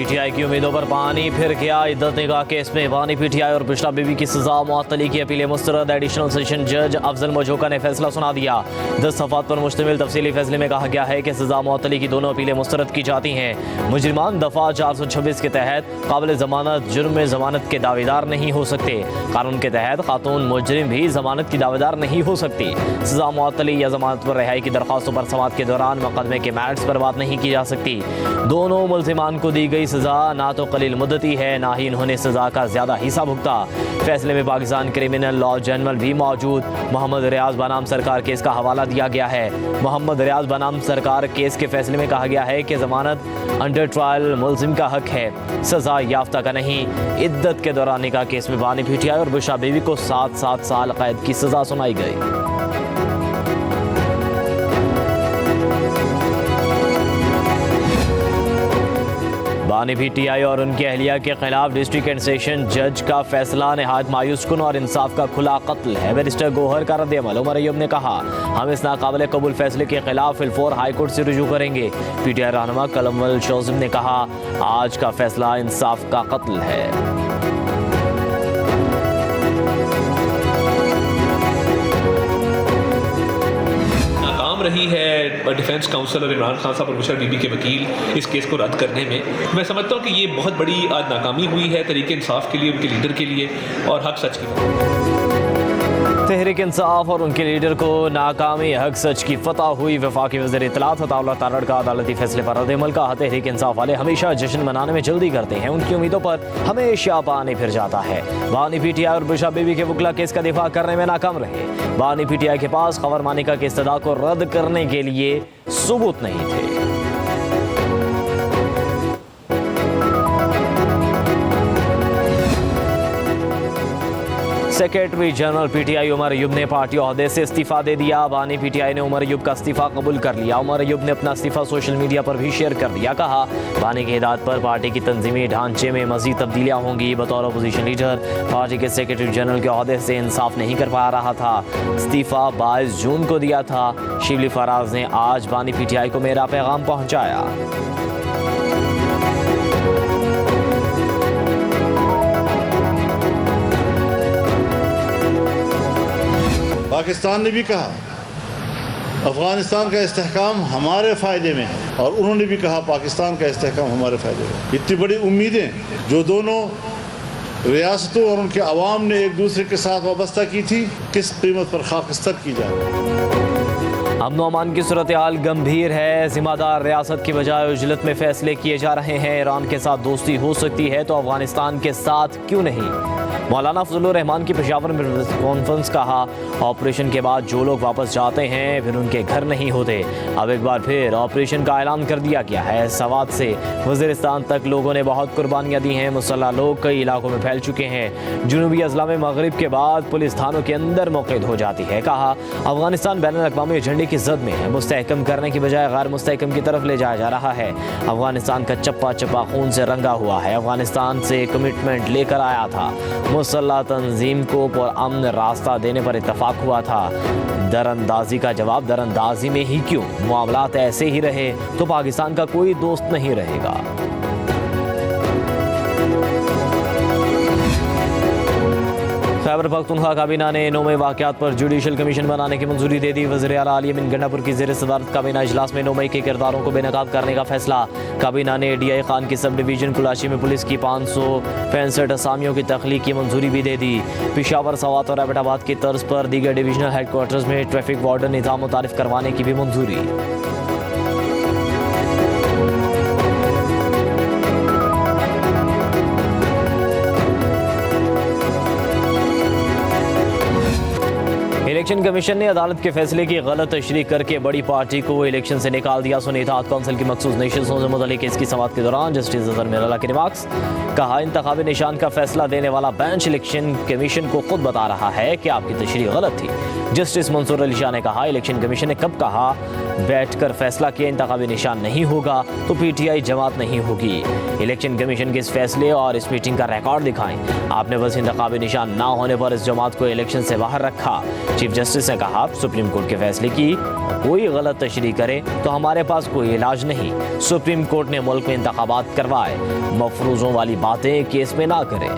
PTI की उम्मीदों पर पानी फिर गया। इद्दत निकाह केस में बानी पीटीआई और बुशरा बीबी की सजा मुअत्तली की अपीलें मुस्तरद। एडिशनल सेशन जज अफजल मजोका ने फैसला सुना दिया। 10 सफ़ात पर मुश्तमिल तफसीली फैसले में कहा गया है कि सजा मुअत्तली की दोनों अपीलें मुस्तरद की जाती हैं। मुजरिमान दफ़ा 426 के तहत काबिल ज़मानत जुर्म में ज़मानत के दावेदार नहीं हो सकते। कानून के तहत खातून मुजरिम भी ज़मानत की दावेदार नहीं हो सकती। सजा मुअत्तली या ज़मानत पर रिहाई की दरख्वास्तों पर समाअत के दौरान मुकदमे के मैरिट्स पर बात नहीं की जा सकती। दोनों मुल्ज़िमान को दी गई सजा ना तो कलील मुद्दती है, ना ही इन्होंने सजा का ज़्यादा हिस्सा भुगता। फैसले में पाकिस्तान क्रिमिनल लॉ जनरल भी मौजूद मोहम्मद रियाज बनाम सरकार केस का हवाला दिया गया है। मोहम्मद रियाज बनाम सरकार केस के फैसले में कहा गया है कि ज़मानत अंडर ट्रायल मुल्ज़िम का हक है, सजा याफ्ता का नहीं। इद्दत के दौरान निकाह केस में बानी पीटीआई और बुशरा बीवी को 7 साल कैद की सजा सुनाई गई। बानी पीटीआई और उनकी अहलिया के खिलाफ डिस्ट्रिक्ट एंड सेशन जज का फैसला नहायत मायूस कुन और इंसाफ का खुला कत्ल है। बैरिस्टर गोहर का रद्द-ए-अमल। उमर अय्यूब ने कहा, हम इस नाकाबिल कबूल फैसले के खिलाफ फिलफौर हाई कोर्ट से रुजू करेंगे। पीटीआई रहनुमा कलमल शोज़िम ने कहा, आज का फैसला इंसाफ का कत्ल है। रही है डिफेंस काउंसिल और इमरान खान साहब और बुशरा बीबी के वकील इस केस को रद्द करने में। मैं समझता हूँ कि ये बहुत बड़ी आज नाकामी हुई है तरीके इंसाफ के लिए, उनके लीडर के लिए और हक सच की। तहरीक इंसाफ और उनके लीडर को नाकामी, हक सच की फतह हुई। वफाकी वज़ीर इत्तलात अताउल्लाह तारड़ का अदालती फैसले पर रद्द-ए-अमल। कहा, तहरीक इंसाफ वाले हमेशा जश्न मनाने में जल्दी करते हैं, उनकी उम्मीदों पर हमेशा पानी फिर जाता है। बानी पीटीआई और बुशरा बीबी के वकला केस का दिफा करने में नाकाम रहे। बानी पीटीआई के पास खबर मानिका के इस्तदा को रद्द करने के लिए सबूत नहीं थे। सेक्रेटरी जनरल पीटीआई उमर अय्यूब ने पार्टी ओहदे से इस्तीफा दे दिया। बानी पीटीआई ने उमर अय्यूब का इस्तीफा कबूल कर लिया। उमर अय्यूब ने अपना इस्तीफा सोशल मीडिया पर भी शेयर कर दिया। कहा, बानी की हिदायत पर पार्टी की तंजीमी ढांचे में मजीद तब्दीलियाँ होंगी। बतौर अपोजिशन लीडर पार्टी के सेक्रेटरी जनरल के ओहदे से इंसाफ नहीं कर पा रहा था। इस्तीफा 22 जून को दिया था। शिबली फराज ने आज बानी पीटीआई को मेरा पैगाम पहुँचाया। पाकिस्तान ने भी कहा अफगानिस्तान का इस्तेहकाम हमारे फ़ायदे में है और उन्होंने भी कहा पाकिस्तान का इस्तेहकाम हमारे फ़ायदे में। इतनी बड़ी उम्मीदें जो दोनों रियासतों और उनके अवाम ने एक दूसरे के साथ वाबस्ता की थी, किस कीमत पर खाकस्तर की जाए। अमन व अमान की सूरत हाल गंभीर है। जिम्मेदार रियासत की बजाय उजलत में फैसले किए जा रहे हैं। ईरान के साथ दोस्ती हो सकती है तो अफगानिस्तान के साथ क्यों नहीं। मौलाना फजलुर रहमान की पेशावर में कॉन्फ्रेंस। कहा, ऑपरेशन के बाद जो लोग वापस जाते हैं फिर उनके घर नहीं होते। अब एक बार फिर ऑपरेशन का ऐलान कर दिया गया है। सवात से वज़ीरिस्तान तक लोगों ने बहुत कुर्बानियाँ दी हैं। मुसल्लह लोग कई इलाकों में फैल चुके हैं। जुनूबी अजला में मगरिब के बाद पुलिस थानों के अंदर मुक़िद हो जाती है। कहा, अफगानिस्तान बैनुल अक़वामी एजेंडे की ज़द में है। मुस्तहकम करने की बजाय गैर मुस्तहकम की तरफ ले जाया जा रहा है। अफगानिस्तान का चप्पा चप्पा खून से रंगा हुआ है। अफगानिस्तान से कमिटमेंट लेकर आया था। मुसल्लह तंजीम को पुरअमन रास्ता देने पर इत्तफाक हुआ था। दरअंदाजी का जवाब दरअंदाजी में ही क्यों। मामलात ऐसे ही रहे तो पाकिस्तान का कोई दोस्त नहीं रहेगा। खैबर पख्तूनख्वा काबीना ने 9 वाक़यात पर जुडिशल कमीशन बनाने की मंजूरी दे दी। वज़ीर आला अली अमीन गंडापुर की ज़ेर सदारत काबीना इजलास में 9 मई के किरदारों को बेनकाब करने का फैसला। काबीना ने DI खान की सब डिवीज़न कुलाशी में पुलिस की 565 असामियों की तख्लीक की मंजूरी भी दे दी। पेशावर, सवात और एबटाबाद की तर्ज पर दीगर डिवीजनल हेडक्वार्टर्स में ट्रैफिक वार्डन निज़ाम मुतारिफ करवाने की भी मंजूरी। इलेक्शन कमीशन ने अदालत के फैसले की गलत तशरीह करके बड़ी पार्टी को इलेक्शन से निकाल दिया। सुनीता काउंसिल की मखसूस नशिस्तों से मुतल्लिक़ केस की समाअत के दौरान जस्टिस अज़हर मिराला के रिमार्क्स। कहा, इंतखाबी निशान का फैसला देने वाला बेंच इलेक्शन कमीशन को खुद बता रहा है कि आपकी तशरीह गलत थी। जस्टिस मंसूर अली शाह ने कहा, इलेक्शन कमीशन ने कब कहा बैठकर फैसला किया इंतखाबी निशान नहीं होगा तो पीटीआई जमात नहीं होगी। इलेक्शन कमीशन के इस फैसले और इस मीटिंग का रिकॉर्ड दिखाएं। आपने बस इंतखाबी निशान ना होने पर इस जमात को इलेक्शन से बाहर रखा। चीफ जस्टिस ने कहा, सुप्रीम कोर्ट के फैसले की कोई गलत तशरीह करे तो हमारे पास कोई इलाज नहीं। सुप्रीम कोर्ट ने मुल्क में इंतखाबात करवाए, मफरूजों वाली बातें केस में ना करें।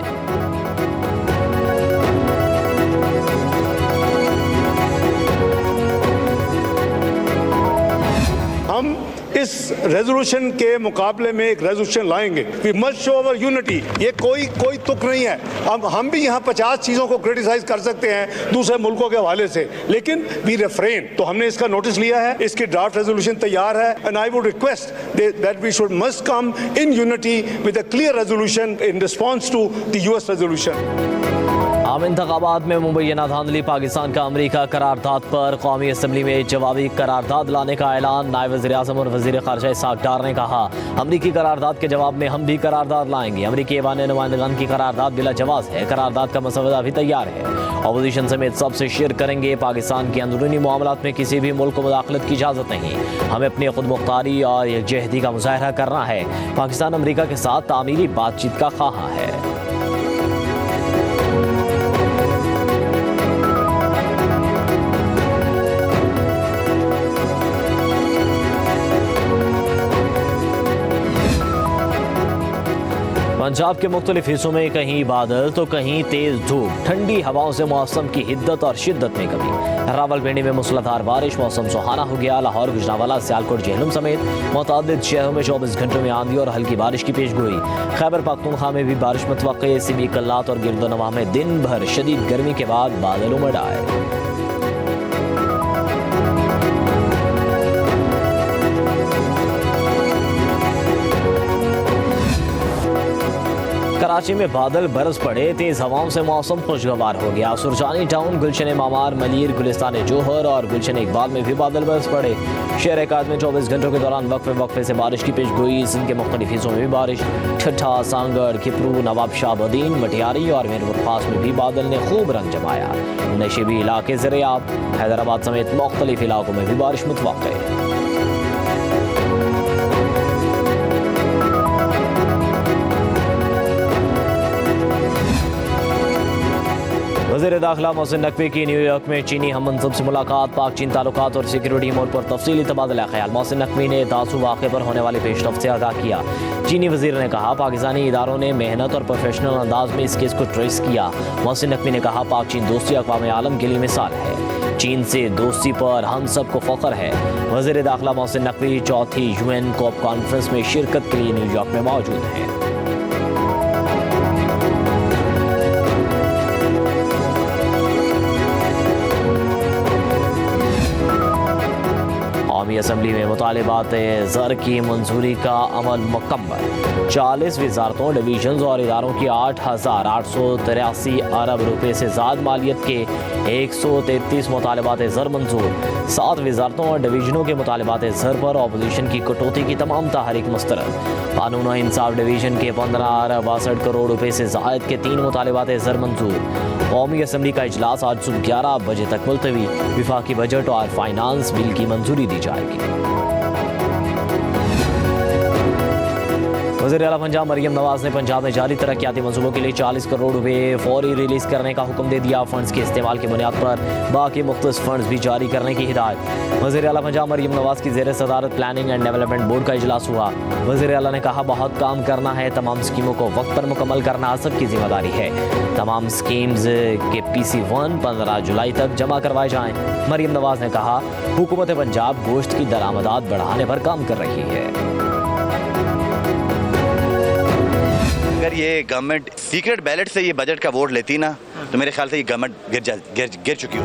हम इस रेजोल्यूशन के मुकाबले में एक रेजोल्यूशन लाएंगे। We must show our unity. ये कोई तुक नहीं है। अब हम भी यहाँ 50 चीज़ों को क्रिटिसाइज कर सकते हैं दूसरे मुल्कों के हवाले से, लेकिन वी रेफ्रेन। तो हमने इसका नोटिस लिया है, इसकी ड्राफ्ट रेजोल्यूशन तैयार है, and I would request that we should must come in unity with a clear resolution in response to the US resolution. आम इंतखाबात में मुबैना धांधली, पाकिस्तान का अमरीका करारदाद पर कौमी असम्बली में जवाबी करारदाद लाने का ऐलान। नायब वज़ीर-ए-आज़म और वज़ीर ख़ारिजा इसहाक़ डार ने कहा, अमरीकी करारदाद के जवाब में हम भी करारदाद लाएंगे। अमरीकी ऐवान नुमाइंदगान की करारदाद बिला जवाज़ है। करारदाद का मसवदा भी तैयार है। अपोजिशन समेत सबसे शेयर करेंगे। पाकिस्तान के अंदरूनी मामलात में किसी भी मुल्क को मुदाखलत की इजाज़त नहीं। हमें अपनी खुद मुख्तारी और यकजहती का मुज़ाहरा करना है। पाकिस्तान अमरीका के साथ तामीरी बातचीत का ख्वाह है। पंजाब के मुख्तलिफ हिस्सों में कहीं बादल तो कहीं तेज धूप। ठंडी हवाओं से मौसम की हिद्दत और शिद्दत में कमी। रावलपिंडी में मूसलाधार बारिश, मौसम सुहाना हो गया। लाहौर, गुजरांवाला, सियालकोट, जेहलम समेत मुतअद्दिद शहरों में 24 घंटों में आंधी और हल्की बारिश की पेशगोई। खैबर पख्तूनख्वा में भी बारिश मुतवक्के। सिमी, कल्लात और गिरदोनवा में दिन भर शदीद गर्मी के बाद बादल उमड़ आए। कराची में बादल बरस पड़े। तेज हवाओं से मौसम खुशगवार हो गया। सुरजानी टाउन, गुलशन मामार, मलीर, गुलिस्तान जोहर और गुलशन इकबाल में भी बादल बरस पड़े। शहर एकाद में 24 घंटों के दौरान वक्फे से बारिश की पेशगोई। सिंध के मुख्तलिफ हिस्सों में भी बारिश। ठट्ठा, सांगड़, खिपरू, नवाबशाह बदीन, मटियारी और मीरपुर खास में भी बादल ने खूब रंग जमाया। नशीबी इलाके ज़रियाब, हैदराबाद समेत मुख्तलिफ इलाकों में भी बारिश मुतवक्के। वज़ीर दाखिला मोहसिन नकवी की न्यूयॉर्क में चीनी हम मनसब से मुलाकात। पाक चीन ताल्लुकात और सिक्योरिटी अमूर पर तफसीली तबादला ख्याल। मोहसिन नकवी ने दासू वाक़े पर होने वाली पेशरफ्त से आगाह किया। चीनी वज़ीर ने कहा, पाकिस्तानी इदारों ने मेहनत और प्रोफेशनल अंदाज में इस केस को ट्रेस किया। मोहसिन नकवी ने कहा, पाक चीन दोस्ती अक़वाम आलम के लिए मिसाल है। चीन से दोस्ती पर हम सबको फ़ख्र है। वज़ीर दाखिला मोहसिन नकवी चौथी UN COP कॉन्फ्रेंस में शिरकत के लिए न्यूयॉर्क में मौजूद हैं। कौमी असम्बली में मुतालिबात ज़र की मंजूरी का अमल मुकम्मल। 40 वजारतों, डिवीजन और इदारों की 8,883 अरब रुपये से ज़ायद मालियत के 133 मुतालिबात ज़र मंजूर। 7 वजारतों और डिवीजनों के मुतालिबात ज़र पर अपोजिशन की कटौती की तमाम तहरीक मुस्तरद। कानून और इंसाफ डिवीजन के 15 अरब 62 करोड़ रुपये से ज़ायद के 3 मुतालिबात ज़र मंजूर। कौमी असम्बली का इजलास आज सुबह 11 बजे तक मुलतवी। विफाकी बजट और फाइनेंस बिल की मंजूरी दी जाएगी। वज़ीर आला पंजाब मरियम नवाज ने पंजाब में जारी तरक्याती मंसूबों के लिए 40 करोड़ रुपए फौरी रिलीज़ करने का हुक्म दे दिया। फंड्स के इस्तेमाल की बुनियाद पर बाकी मुख्तलिफ फंड्स भी जारी करने की हिदायत। वज़ीर आला पंजाब मरियम नवाज की ज़ेर सदारत प्लानिंग एंड डेवलपमेंट बोर्ड का इजलास हुआ। वज़ीर आला ने कहा, बहुत काम करना है। तमाम स्कीमों को वक्त पर मुकम्मल करना सबकी जिम्मेदारी है। तमाम स्कीम्स के PC1 15 जुलाई तक जमा करवाए जाएँ। मरियम नवाज ने कहा, हुकूमत पंजाब गोश्त की दरामदात बढ़ाने पर काम कर रही है। अगर ये गवर्नमेंट सीक्रेट बैलेट से ये बजट का वोट लेती ना तो मेरे ख्याल से ये गवर्नमेंट गिर चुकी हो।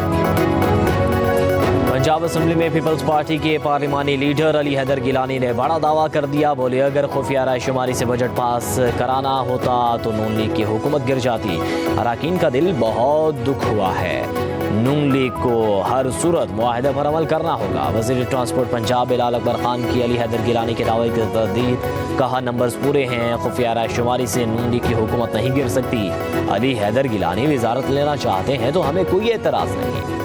पंजाब असम्बली में पीपल्स पार्टी के पार्लिमानी लीडर अली हैदर गिलानी ने बड़ा दावा कर दिया। बोले, अगर खुफिया रायशुमारी से बजट पास कराना होता तो नून लीग की हुकूमत गिर जाती। अरकान का दिल बहुत दुख हुआ है। नून लीग को हर सूरत मुआहदे पर अमल करना होगा। वज़ीर ट्रांसपोर्ट पंजाब बिलाल अकबर खान की अली हैदर गिलानी के दावे की तस्दीक। कहा, नंबर्स पूरे हैं। खुफिया रायशुमारी से नून लीग की हुकूमत नहीं गिर सकती। अली हैदर गिलानी वजारत लेना चाहते हैं तो हमें कोई एतराज़ नहीं।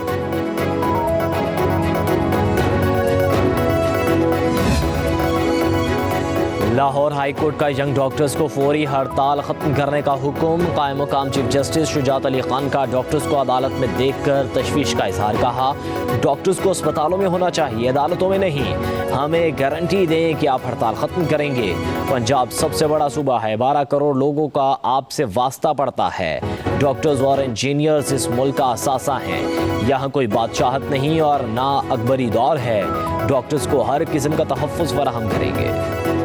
लाहौर हाई कोर्ट का यंग डॉक्टर्स को फौरी हड़ताल खत्म करने का हुक्म। कायम मकाम चीफ जस्टिस शुजात अली खान का डॉक्टर्स को अदालत में देखकर तशवीश का इजहार। कहा, डॉक्टर्स को अस्पतालों में होना चाहिए, अदालतों में नहीं। हमें गारंटी दें कि आप हड़ताल खत्म करेंगे। पंजाब सबसे बड़ा सूबा है, 12 करोड़ लोगों का आपसे वास्ता पड़ता है। डॉक्टर्स और इंजीनियर्स इस मुल्क का असासा हैं। यहाँ कोई बादशाहत नहीं और ना अकबरी दौर है। डॉक्टर्स को हर किस्म का तहफ़्फ़ुज़ फराहम करेंगे।